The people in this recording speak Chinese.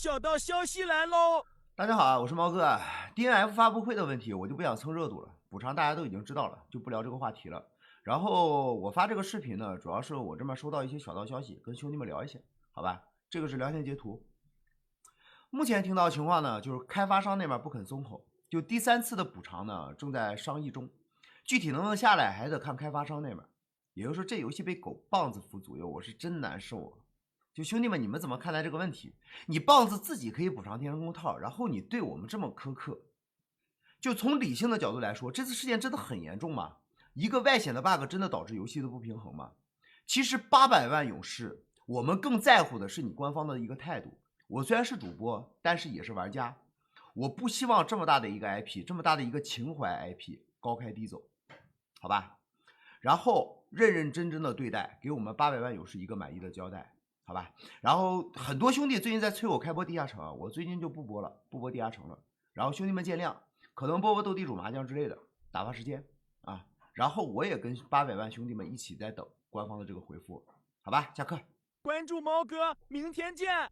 小道消息来喽！大家好啊，我是猫哥。DNF 发布会的问题我就不想蹭热度了，补偿大家都已经知道了，就不聊这个话题了。然后我发这个视频呢，主要是我这边收到一些小道消息，跟兄弟们聊一下，好吧？这个是聊天截图。目前听到的情况呢，就是开发商那边不肯松口，就第3次的补偿呢正在商议中，具体能不能下来还得看开发商那边。也就是说，这游戏被狗棒子扶左右，我是真难受啊。就兄弟们，你们怎么看待这个问题？你棒子自己可以补偿天空套，然后你对我们这么苛刻，就从理性的角度来说，这次事件真的很严重吗？一个外显的 bug 真的导致游戏的不平衡吗？其实800万勇士，我们更在乎的是你官方的一个态度。我虽然是主播，但是也是玩家，我不希望这么大的一个 IP，这么大的一个情怀 IP 高开低走，好吧？然后认认真真的对待，给我们800万勇士一个满意的交代，好吧？然后很多兄弟最近在催我开播地下城，我最近就不播了，不播地下城了。然后兄弟们见谅，可能播斗地主、麻将之类的，打发时间啊。然后我也跟800万兄弟们一起在等官方的这个回复，好吧？下课。关注猫哥，明天见。